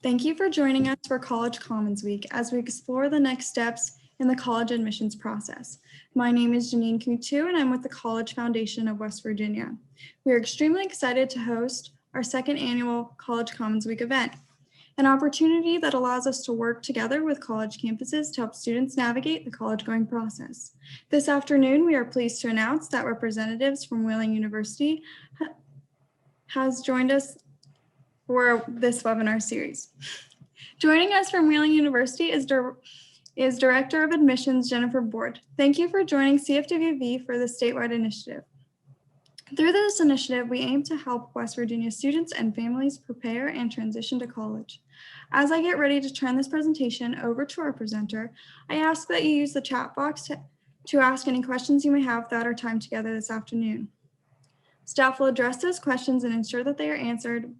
Thank you for joining us for College Commons Week as we explore the next steps in the college admissions process. My name is Janine Coutu and I'm with the College Foundation of West Virginia. We are extremely excited to host our second annual College Commons Week event, an opportunity that allows us to work together with college campuses to help students navigate the college going process. This afternoon, we are pleased to announce that representatives from Wheeling University has joined us for this webinar series. Joining us from Wheeling University is Director of Admissions, Jennifer Board. Thank you for joining CFWV for this statewide initiative. Through this initiative, we aim to help West Virginia students and families prepare and transition to college. As I get ready to turn this presentation over to our presenter, I ask that you use the chat box to ask any questions you may have throughout our time together this afternoon. Staff will address those questions and ensure that they are answered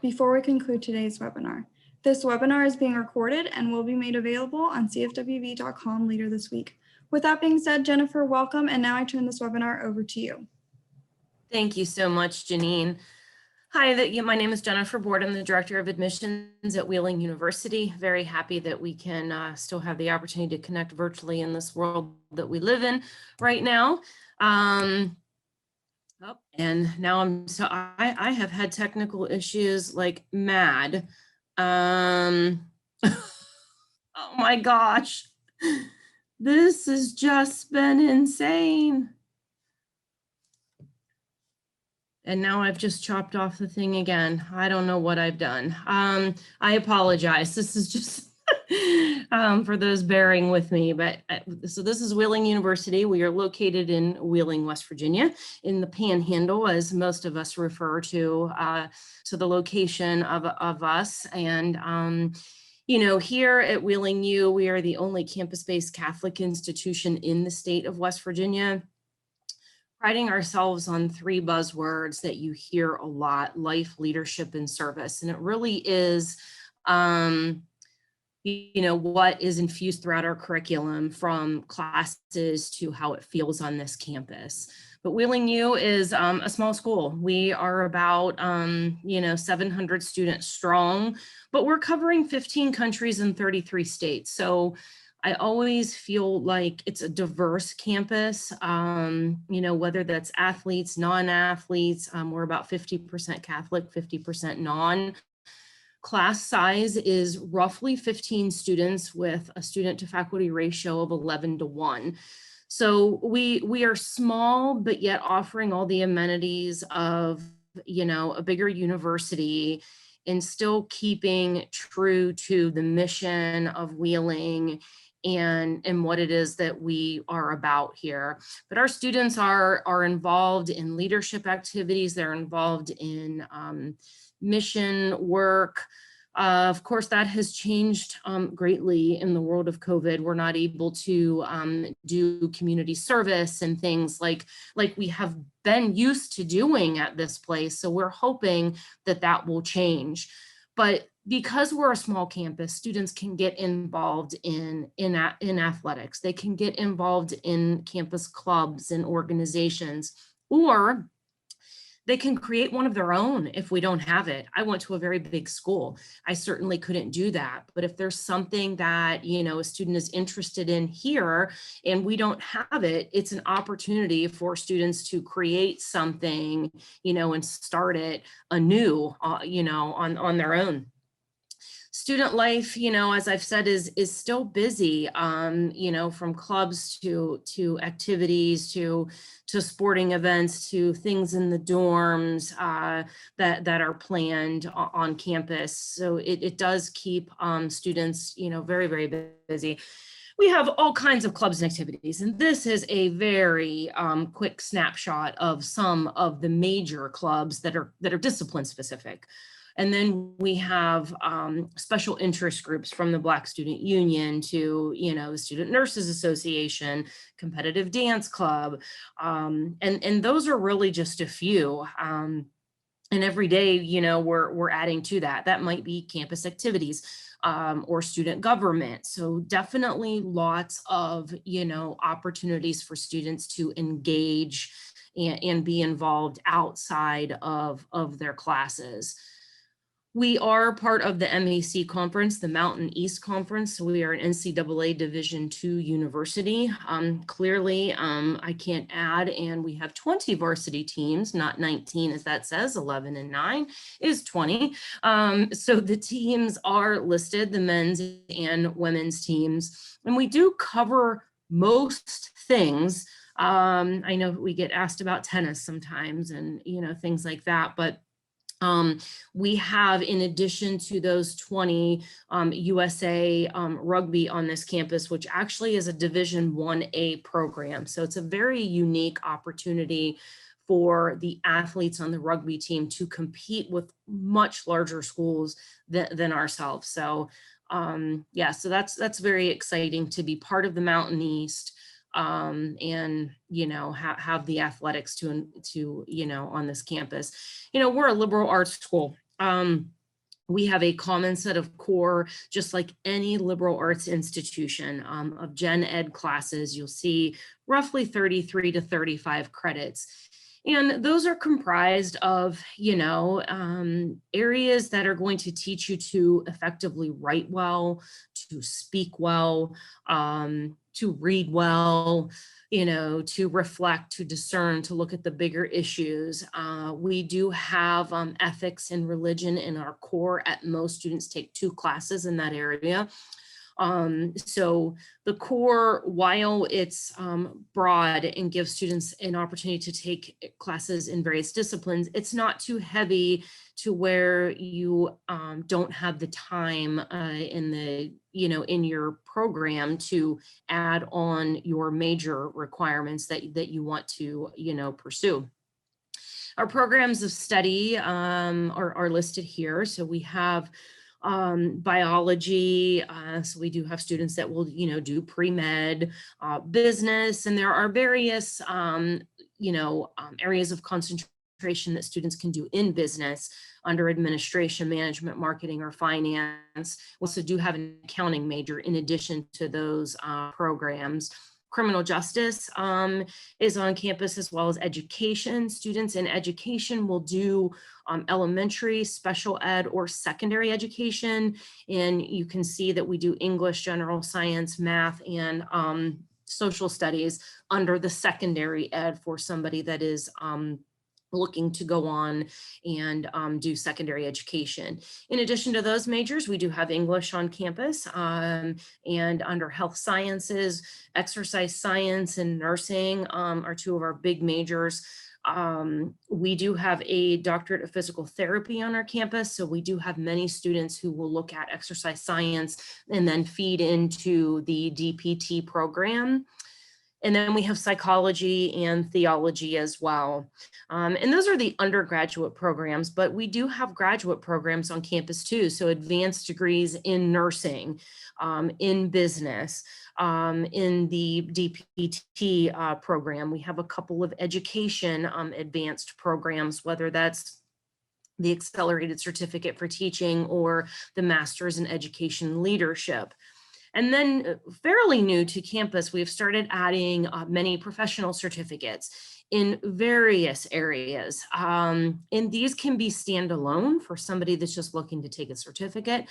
before we conclude today's webinar. This webinar is being recorded and will be made available on cfwv.com later this week. With that being said, Jennifer, welcome. And now I turn this webinar over to you. Thank you so much, Janine. Hi, my name is Jennifer Board. I'm the Director of Admissions at Wheeling University. Very happy that we can still have the opportunity to connect virtually in this world that we live in right now. And now I have had technical issues like mad. Oh my gosh, this has just been insane. And now I've just chopped off the thing again. I don't know what I've done. I apologize. This is just for those bearing with me, but so this is Wheeling University. We are located in Wheeling, West Virginia, in the Panhandle, as most of us refer to the location of us. And you know, here at Wheeling U, we are the only campus-based Catholic institution in the state of West Virginia, priding ourselves on three buzzwords that you hear a lot: life, leadership, and service. And it really is you know, what is infused throughout our curriculum, from classes to how it feels on this campus. But Wheeling U is a small school. We are about, you know, 700 students strong, but we're covering 15 countries and 33 states. So I always feel like it's a diverse campus, you know, whether that's athletes, non-athletes. We're about 50% Catholic, 50% non. Class size is roughly 15 students with a student to faculty ratio of 11:1. So we are small, but yet offering all the amenities of, you know, a bigger university, and still keeping true to the mission of Wheeling and what it is that we are about here. But our students are involved in leadership activities. They're involved in mission work. Of course, that has changed greatly in the world of COVID. We're not able to do community service and things like we have been used to doing at this place. So we're hoping that that will change. But because we're a small campus, students can get involved in athletics. They can get involved in campus clubs and organizations, or they can create one of their own if we don't have it. I went to a very big school. I certainly couldn't do that. But if there's something that, you know, a student is interested in here and we don't have it, it's an opportunity for students to create something, you know, and start it anew, you know, on their own. Student life, you know, as I've said, is still busy, you know, from clubs to activities to sporting events to things in the dorms that are planned on campus. So it does keep students, you know, very, very busy. We have all kinds of clubs and activities, and this is a very quick snapshot of some of the major clubs that are discipline specific. And then we have special interest groups, from the Black Student Union to, you know, the Student Nurses Association, Competitive Dance Club. And those are really just a few. And every day, you know, we're adding to that. That might be campus activities or student government. So definitely lots of, you know, opportunities for students to engage and be involved outside of their classes. We are part of the MEC conference, the Mountain East Conference. So we are an NCAA Division II university. Clearly, I can't add, and we have 20 varsity teams, not 19 as that says, 11 and 9 is 20. So the teams are listed, the men's and women's teams, and we do cover most things. I know we get asked about tennis sometimes and, things like that, but we have, in addition to those 20 USA rugby on this campus, which actually is a Division 1A program. So it's a very unique opportunity for the athletes on the rugby team to compete with much larger schools than ourselves. So yeah, so that's very exciting to be part of the Mountain East. And have the athletics to on this campus. We're a liberal arts school. We have a common set of core, just like any liberal arts institution, of gen ed classes. You'll see roughly 33 to 35 credits. And those are comprised of, areas that are going to teach you to effectively write well, to speak well, to read well, to reflect, to discern, to look at the bigger issues. We do have ethics and religion in our core. At most, students take 2 classes in that area. So the core, while it's broad and gives students an opportunity to take classes in various disciplines, it's not too heavy to where you don't have the time in your program to add on your major requirements that you want to pursue. Our programs of study are listed here. So we have biology. So we do have students that will, do pre-med, business, and there are various, areas of concentration that students can do in business under administration, management, marketing, or finance. We also do have an accounting major in addition to those programs. Criminal justice is on campus, as well as education. Students in education will do elementary, special ed, or secondary education. And you can see that we do English, general science, math, and social studies under the secondary ed for somebody that is looking to go on and do secondary education. In addition to those majors, we do have English on campus, and under health sciences, exercise science, and nursing are 2 of our big majors. We do have a doctorate of physical therapy on our campus, so we do have many students who will look at exercise science and then feed into the DPT program. And then we have psychology and theology as well. And those are the undergraduate programs, but we do have graduate programs on campus too. So advanced degrees in nursing, in business, in the DPT program. We have a couple of education advanced programs, whether that's the accelerated certificate for teaching or the master's in education leadership. And then fairly new to campus, we've started adding many professional certificates in various areas. And these can be standalone for somebody that's just looking to take a certificate.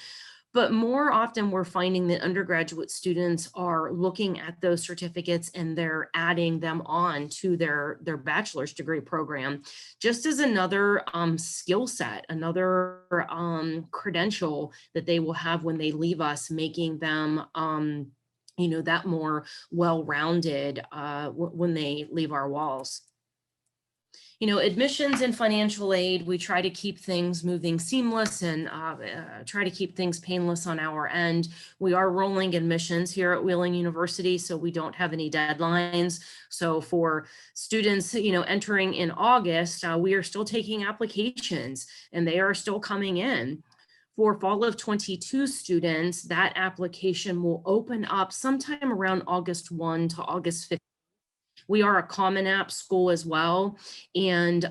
But more often we're finding that undergraduate students are looking at those certificates and they're adding them on to their bachelor's degree program, just as another skill set, another credential that they will have when they leave us, making them that more well-rounded when they leave our walls. Admissions and financial aid, we try to keep things moving seamless and try to keep things painless on our end. We are rolling admissions here at Wheeling University, so we don't have any deadlines. So for students, entering in August, we are still taking applications and they are still coming in. For fall of 22 students, that application will open up sometime around August 1 to August 15. We are a Common App school as well, and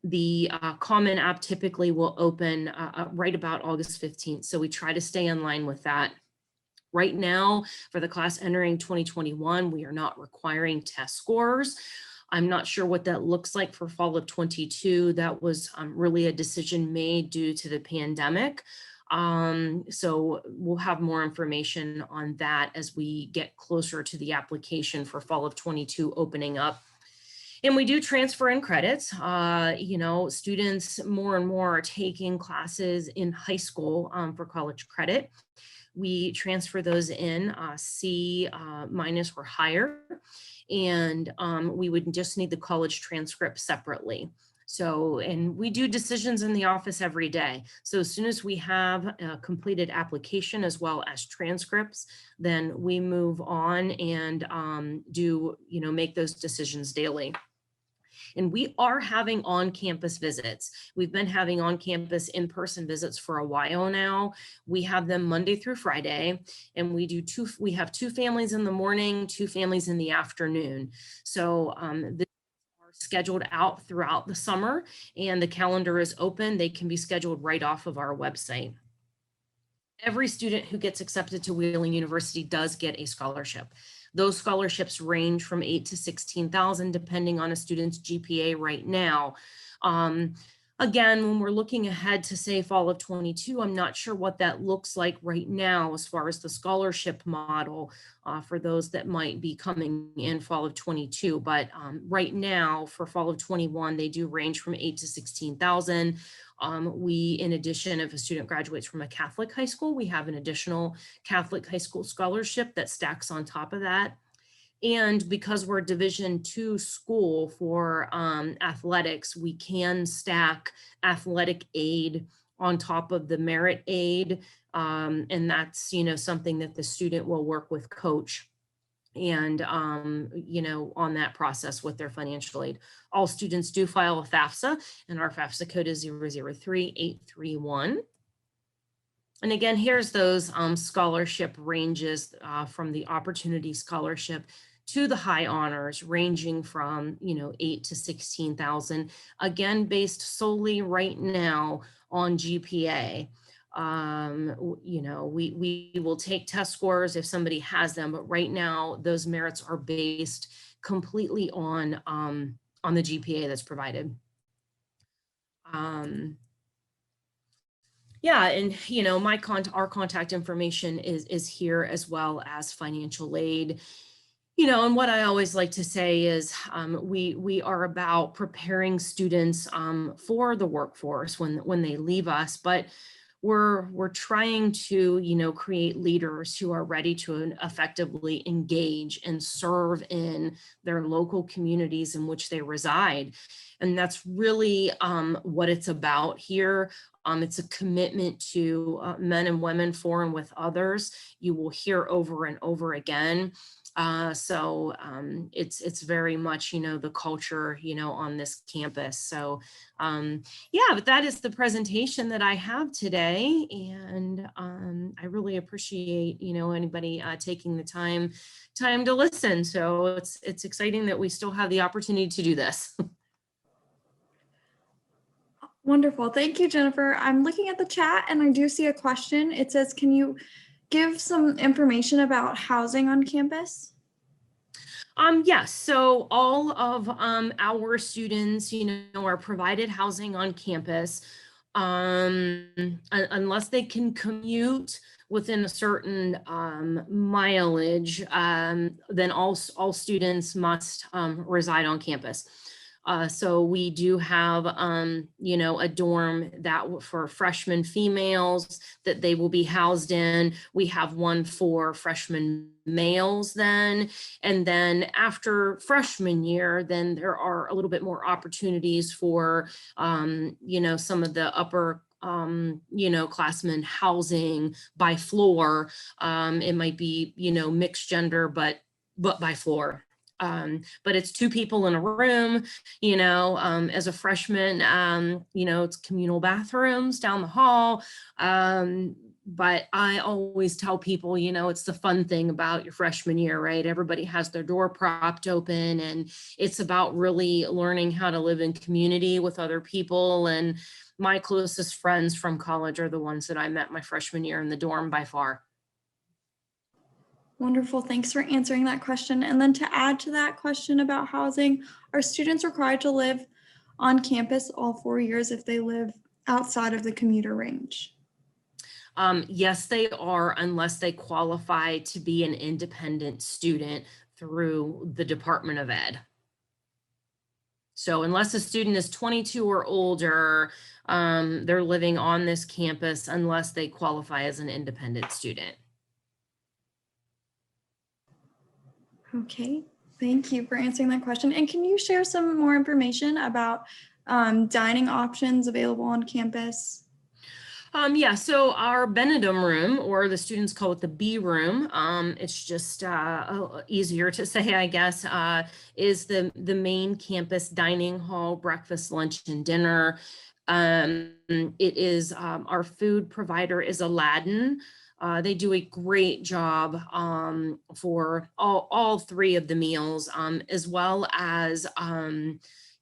the Common App typically will open right about August 15th. So we try to stay in line with that. Right now, for the class entering 2021, we are not requiring test scores. I'm not sure what that looks like for fall of 22. That was really a decision made due to the pandemic. So we'll have more information on that as we get closer to the application for fall of 22 opening up. And we do transfer in credits. Students more and more are taking classes in high school for college credit. We transfer those in C minus or higher, and we would just need the college transcript separately. So, and we do decisions in the office every day. So as soon as we have a completed application as well as transcripts, then we move on and make those decisions daily. And we are having on-campus visits. We've been having on-campus in-person visits for a while now. We have them Monday through Friday, and we have 2 families in the morning, 2 families in the afternoon. So this are scheduled out throughout the summer, and the calendar is open. They can be scheduled right off of our website. Every student who gets accepted to Wheeling University does get a scholarship. Those scholarships range from 8 to 16,000, depending on a student's GPA right now. Again, when we're looking ahead to say fall of 22, I'm not sure what that looks like right now as far as the scholarship model for those that might be coming in fall of 22. But right now for fall of 21, they do range from 8 to 16,000. We, in addition, if a student graduates from a Catholic high school, we have an additional Catholic high school scholarship that stacks on top of that. And because we're a Division II school for athletics, we can stack athletic aid on top of the merit aid. And that's, something that the student will work with coach and, on that process with their financial aid. All students do file a FAFSA, and our FAFSA code is 003831. And again, here's those scholarship ranges from the Opportunity Scholarship to the high honors, ranging from 8 to 16,000. Again, based solely right now on GPA. We will take test scores if somebody has them, but right now those merits are based completely on the GPA that's provided. Yeah, and our contact information is here, as well as financial aid. And what I always like to say is we are about preparing students for the workforce when they leave us, but we're trying to create leaders who are ready to effectively engage and serve in their local communities in which they reside. And that's really what it's about here. It's a commitment to men and women for and with others. You will hear over and over again. It's very much, the culture, on this campus. So yeah, but that is the presentation that I have today. And I really appreciate, anybody taking the time to listen. So it's exciting that we still have the opportunity to do this. Wonderful. Thank you, Jennifer. I'm looking at the chat and I do see a question. It says, can you give some information about housing on campus? Yes, so all of our students, are provided housing on campus unless they can commute within a certain mileage, then all students must reside on campus. So we do have, a dorm that for freshman females that they will be housed in. We have one for freshman males then. And then after freshman year, then there are a little bit more opportunities for, some of the upper classmen housing by floor. It might be, mixed gender, but by floor. But it's 2 people in a room, as a freshman, it's communal bathrooms down the hall. But I always tell people, it's the fun thing about your freshman year, right? Everybody has their door propped open, and it's about really learning how to live in community with other people. And my closest friends from college are the ones that I met my freshman year in the dorm by far. Wonderful. Thanks for answering that question. And then to add to that question about housing, are students required to live on campus all 4 years if they live outside of the commuter range? Yes, they are, unless they qualify to be an independent student through the Department of Ed. So unless a student is 22 or older, they're living on this campus unless they qualify as an independent student. Okay, thank you for answering that question. And can you share some more information about dining options available on campus? Yeah, so our Benedum room, or the students call it the B room, it's just easier to say, I guess, is the main campus dining hall, breakfast, lunch, and dinner. It is, our food provider is Aladdin. They do a great job for all three of the meals, as well as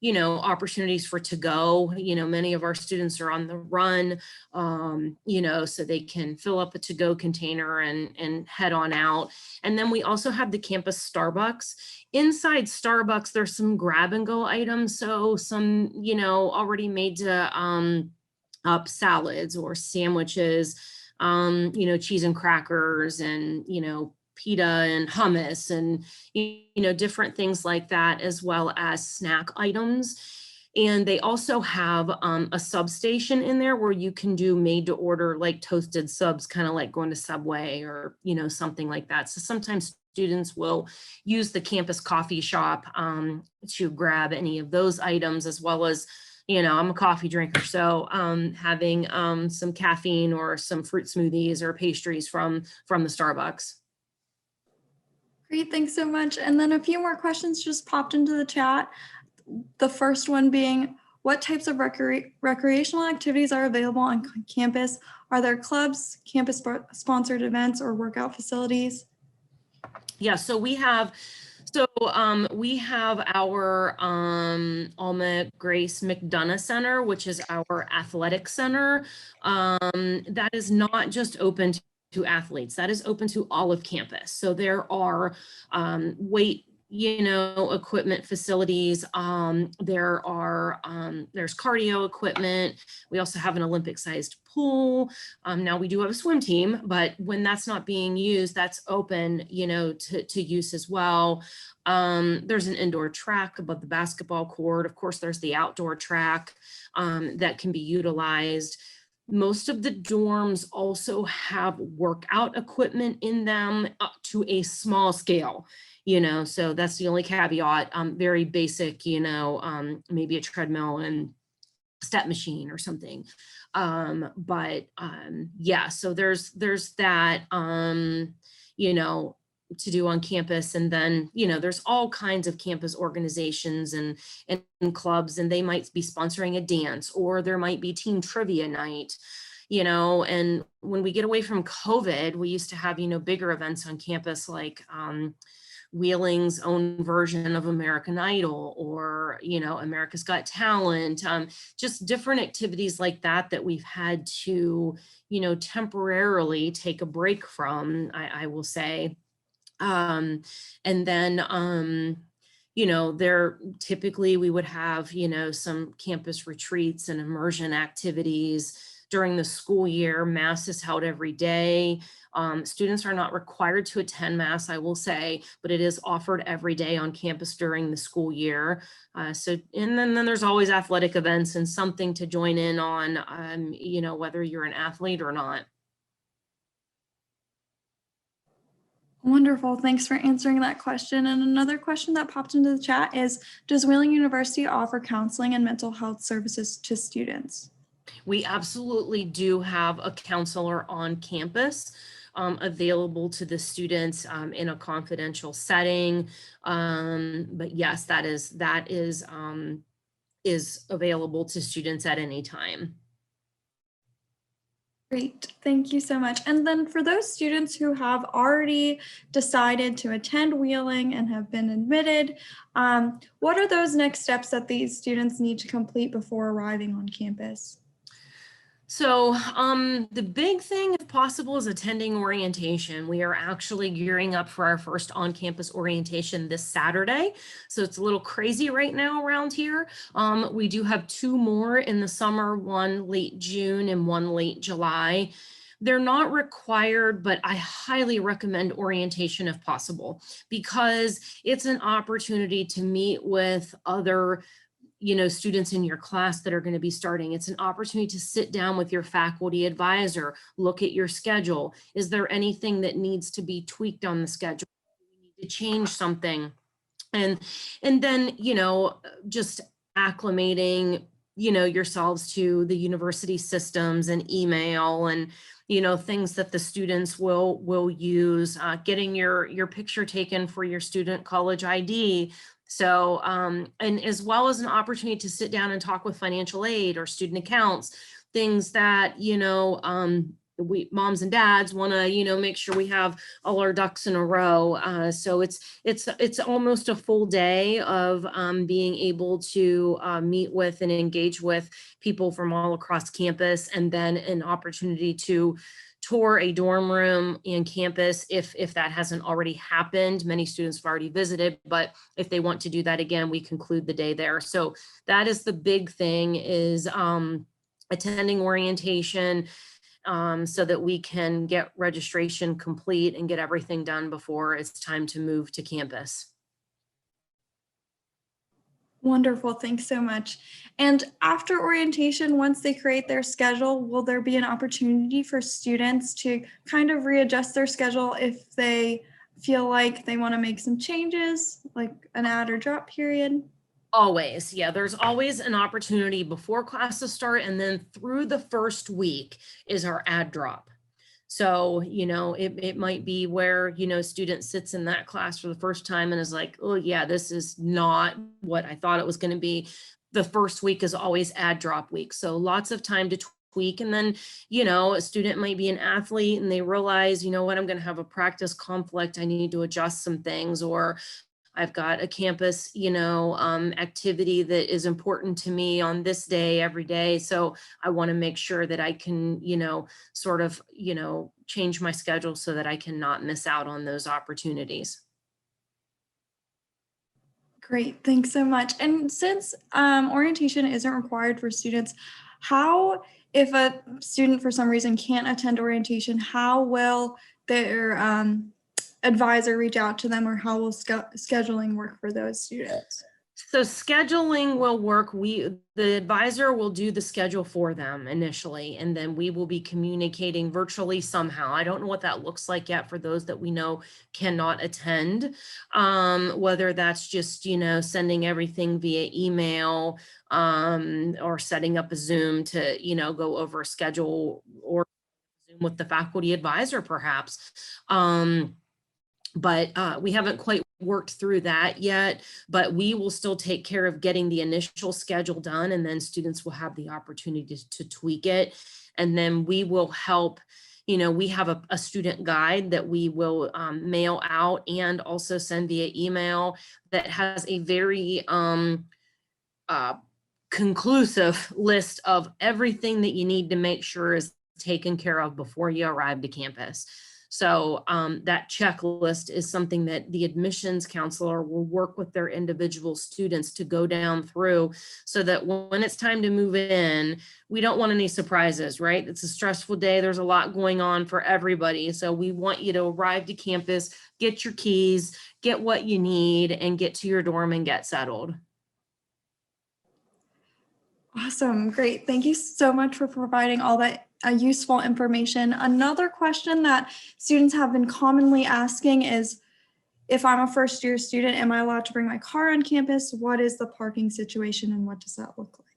opportunities for to go. Many of our students are on the run, so they can fill up a to go container and head on out. And then we also have the campus Starbucks. Inside Starbucks, there's some grab and go items. So some, already made to up salads or sandwiches, cheese and crackers and, pita and hummus and, different things like that, as well as snack items. And they also have a substation in there where you can do made to order, like toasted subs, kind of like going to Subway or, something like that. So sometimes students will use the campus coffee shop to grab any of those items, as well as, I'm a coffee drinker. So having some caffeine or some fruit smoothies or pastries from the Starbucks. Great, thanks so much. And then a few more questions just popped into the chat. The first one being, what types of recreational activities are available on campus? Are there clubs, campus sponsored events, or workout facilities? Yeah, so we have our Alma Grace McDonough Center, which is our athletic center. That is not just open to athletes, that is open to all of campus. So there are weight equipment facilities. There's cardio equipment. We also have an Olympic sized pool. Now we do have a swim team, but when that's not being used, that's open, to use as well. There's an indoor track above the basketball court. Of course, there's the outdoor track that can be utilized. Most of the dorms also have workout equipment in them up to a small scale, so that's the only caveat. Very basic, maybe a treadmill and step machine or something. Yeah, so there's that, to do on campus. And then, there's all kinds of campus organizations and clubs, and they might be sponsoring a dance, or there might be team trivia night, and when we get away from COVID, we used to have, bigger events on campus, like Wheeling's own version of American Idol, or, America's Got Talent, just different activities like that we've had to, temporarily take a break from, I will say. And then, there typically we would have, some campus retreats and immersion activities during the school year. Mass is held every day. Students are not required to attend Mass, I will say, but it is offered every day on campus during the school year. And then there's always athletic events and something to join in on, whether you're an athlete or not. Wonderful. Thanks for answering that question. And another question that popped into the chat is, does Wheeling University offer counseling and mental health services to students? We absolutely do have a counselor on campus available to the students in a confidential setting. But yes, that is available to students at any time. Great, thank you so much. And then for those students who have already decided to attend Wheeling and have been admitted, what are those next steps that these students need to complete before arriving on campus? So the big thing, if possible, is attending orientation. We are actually gearing up for our first on-campus orientation this Saturday. So it's a little crazy right now around here. We do have 2 more in the summer, one late June and one late July. They're not required, but I highly recommend orientation if possible, because it's an opportunity to meet with other students in your class that are going to be starting. It's an opportunity to sit down with your faculty advisor, look at your schedule. Is there anything that needs to be tweaked on the schedule? Do we need to change something? And then, just acclimating, yourselves to the university systems and email and, things that the students will use, getting your picture taken for your student college ID. So, and as well as an opportunity to sit down and talk with financial aid or student accounts, things that, we moms and dads want to, make sure we have all our ducks in a row. So it's almost a full day of being able to meet with and engage with people from all across campus, and then an opportunity to tour a dorm room and campus if that hasn't already happened. Many students have already visited, but if they want to do that again, we conclude the day there. So that is the big thing, is attending orientation, so that we can get registration complete and get everything done before it's time to move to campus. Wonderful, thanks so much. And after orientation, once they create their schedule, will there be an opportunity for students to kind of readjust their schedule if they feel like they want to make some changes, like an add or drop period? Always, yeah, there's always an opportunity before classes start, and then through the first week is our add drop. So, it might be where, student sits in that class for the first time and is like, oh yeah, this is not what I thought it was going to be. The first week is always add drop week. So lots of time to tweak. And then, a student might be an athlete and they realize, what, I'm going to have a practice conflict. I need to adjust some things, or I've got a campus, activity that is important to me on this day every day. So I want to make sure that I can, sort of, change my schedule so that I cannot miss out on those opportunities. Great, thanks so much. And since orientation isn't required for students, if a student for some reason can't attend orientation, how will their advisor reach out to them, or how will scheduling work for those students? So scheduling will work. The advisor will do the schedule for them initially, and then we will be communicating virtually somehow. I don't know what that looks like yet for those that we know cannot attend, whether that's just, sending everything via email, or setting up a Zoom to, go over a schedule, or Zoom with the faculty advisor perhaps. But we haven't quite worked through that yet, but we will still take care of getting the initial schedule done, and then students will have the opportunity to tweak it. And then we will help, we have a student guide that we will mail out and also send via email that has a very conclusive list of everything that you need to make sure is taken care of before you arrive to campus. So that checklist is something that the admissions counselor will work with their individual students to go down through, so that when it's time to move in, we don't want any surprises, right? It's a stressful day. There's a lot going on for everybody. So we want you to arrive to campus, get your keys, get what you need, and get to your dorm and get settled. Awesome, great. Thank you so much for providing all that useful information. Another question that students have been commonly asking is, if I'm a first year student, am I allowed to bring my car on campus? What is the parking situation and what does that look like?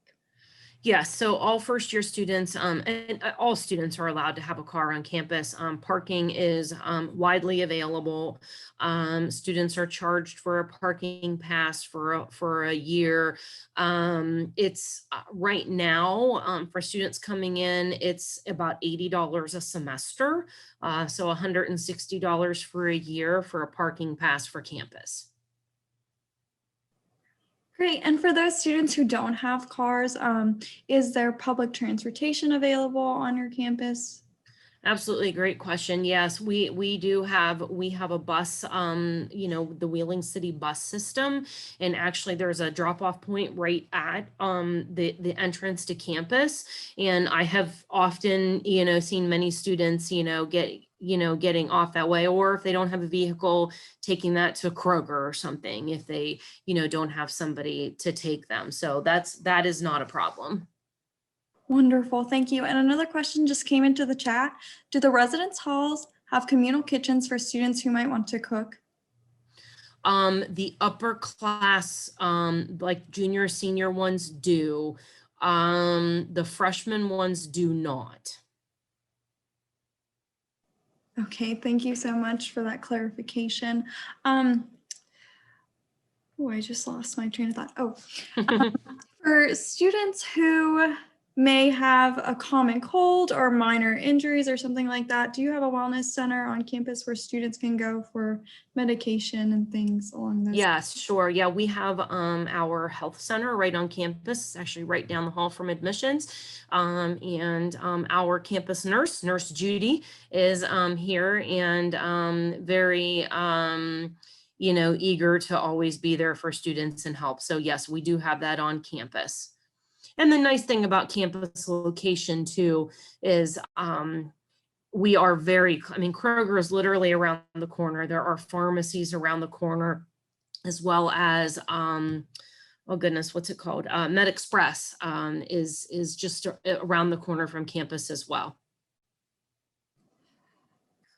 Yes, so all first year students, and all students are allowed to have a car on campus. Parking is widely available. Students are charged for a parking pass for a year. It's right now, for students coming in, it's about $80 a semester. So $160 for a year for a parking pass for campus. Great. And for those students who don't have cars, is there public transportation available on your campus? Absolutely, great question. Yes, we have a bus, the Wheeling City bus system, and actually there's a drop off point right at the entrance to campus. And I have often, seen many students, getting off that way, or if they don't have a vehicle, taking that to Kroger or something if they, don't have somebody to take them. So that is not a problem. Wonderful, thank you. And another question just came into the chat. Do the residence halls have communal kitchens for students who might want to cook? The upper class, like junior, senior ones do. The freshman ones do not. Okay, thank you so much for that clarification. Oh, I just lost my train of thought. Oh, for students who may have a common cold or minor injuries or something like that, do you have a wellness center on campus where students can go for medication and things along those? Yes, sure. Yeah, we have our health center right on campus, actually right down the hall from admissions. And our campus nurse Judy, is here and very eager to always be there for students and help. So yes, we do have that on campus. And the nice thing about campus location too is we are Kroger is literally around the corner. There are pharmacies around the corner, as well as oh goodness, what's it called? Med Express is just around the corner from campus as well.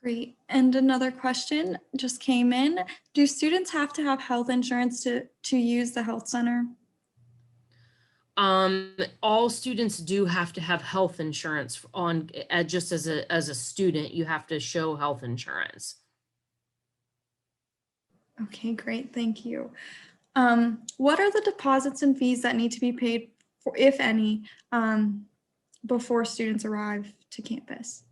Great. And another question just came in. Do students have to have health insurance to use the health center? All students do have to have health insurance on, just as a student, you have to show health insurance. Okay, great. Thank you. What are the deposits and fees that need to be paid for, if any, before students arrive to campus?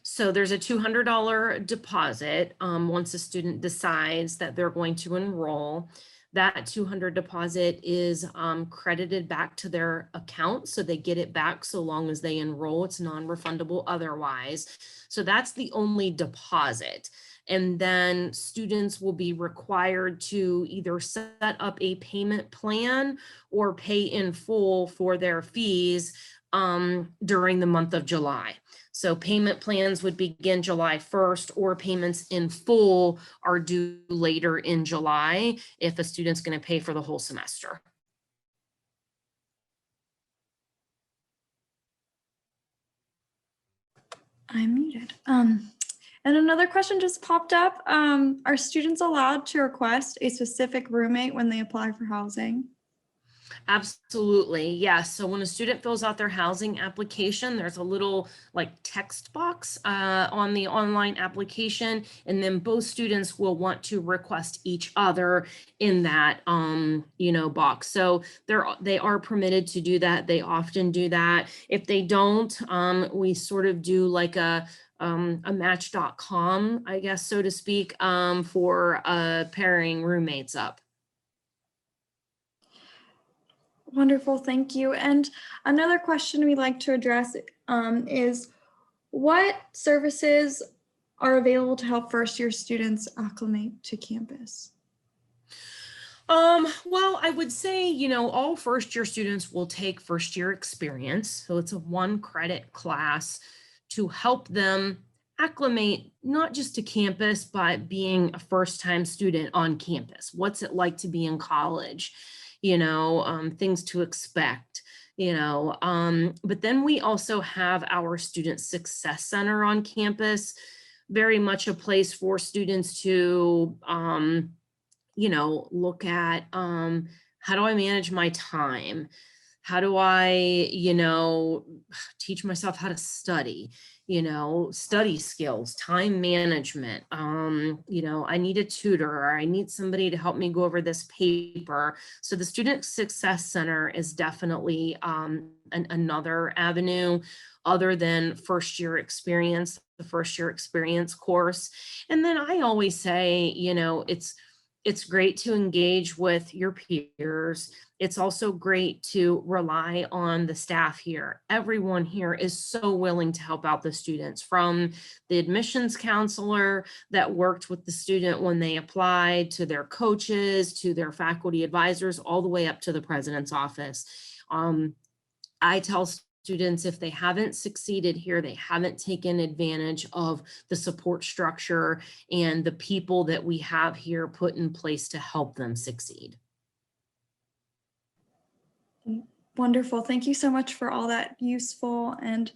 So there's a $200 deposit once a student decides that they're going to enroll. That 200 deposit is credited back to their account, so they get it back so long as they enroll. It's non-refundable otherwise. So that's the only deposit. And then students will be required to either set up a payment plan or pay in full for their fees during the month of July. So payment plans would begin July 1st, or payments in full are due later in July if a student's going to pay for the whole semester. I'm muted. And another question just popped up. Are students allowed to request a specific roommate when they apply for housing? Absolutely, yes. So when a student fills out their housing application, there's a little like text box on the online application, and then both students will want to request each other in that box. So they are permitted to do that. They often do that. If they don't, we sort of do like a match.com, I guess, so to speak, for pairing roommates up. Wonderful, thank you. And another question we'd like to address is what services are available to help first-year students acclimate to campus? Well, I would say, all first-year students will take first-year experience. So it's a 1-credit class to help them acclimate not just to campus, but being a first-time student on campus. What's it like to be in college? Things to expect, but then we also have our Student Success Center on campus, very much a place for students to, look at how do I manage my time? How do I, teach myself how to study? Study skills, time management. I need a tutor, or I need somebody to help me go over this paper. So the Student Success Center is definitely another avenue other than first year experience, the first year experience course. And then I always say, It's great to engage with your peers. It's also great to rely on the staff here. Everyone here is so willing to help out the students, from the admissions counselor that worked with the student when they applied, to their coaches, to their faculty advisors, all the way up to the president's office. I tell students, if they haven't succeeded here, they haven't taken advantage of the support structure and the people that we have here put in place to help them succeed. Wonderful. Thank you so much for all that useful and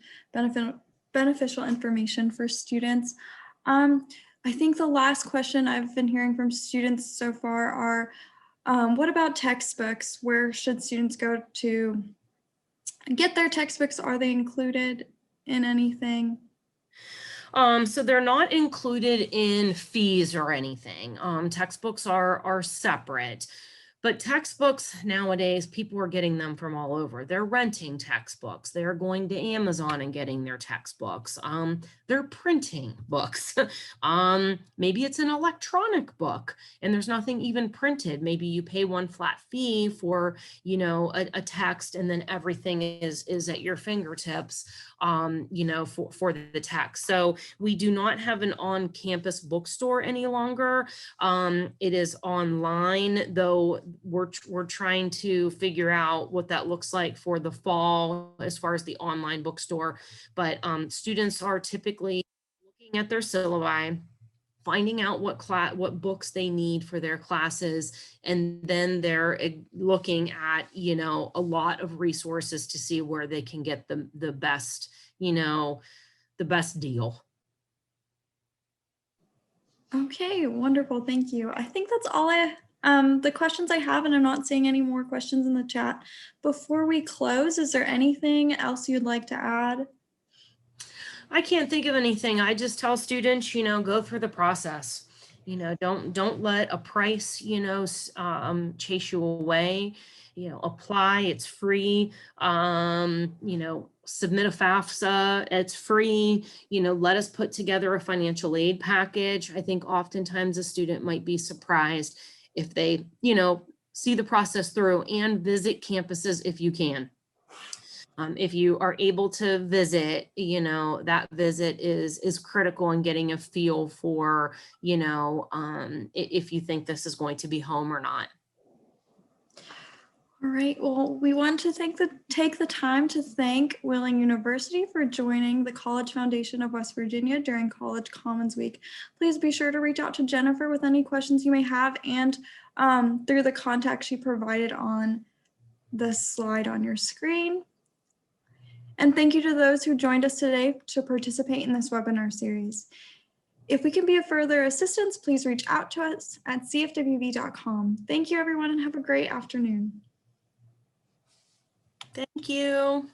beneficial information for students. I think the last question I've been hearing from students so far are, what about textbooks? Where should students go to get their textbooks? Are they included in anything? So they're not included in fees or anything. Textbooks are separate. But textbooks nowadays, people are getting them from all over. They're renting textbooks. They're going to Amazon and getting their textbooks. They're printing books. Maybe it's an electronic book and there's nothing even printed. Maybe you pay one flat fee for, a text, and then everything is at your fingertips, for the text. So we do not have an on-campus bookstore any longer. It is online, though we're trying to figure out what that looks like for the fall as far as the online bookstore. But students are typically looking at their syllabi, finding out what books they need for their classes, and then they're looking at a lot of resources to see where they can get the best deal. Okay, wonderful. Thank you. I think that's all the questions I have, and I'm not seeing any more questions in the chat. Before we close, is there anything else you'd like to add? I can't think of anything. I just tell students, go through the process. Don't let a price, chase you away. Apply, it's free. Submit a FAFSA, it's free. Let us put together a financial aid package. I think oftentimes a student might be surprised if they, see the process through, and visit campuses if you can. If you are able to visit, that visit is critical in getting a feel for, if you think this is going to be home or not. All right, well, we want to take the time to thank Willing University for joining the College Foundation of West Virginia during College Commons Week. Please be sure to reach out to Jennifer with any questions you may have, and through the contact she provided on the slide on your screen. And thank you to those who joined us today to participate in this webinar series. If we can be of further assistance, please reach out to us at cfwv.com. Thank you, everyone, and have a great afternoon. Thank you.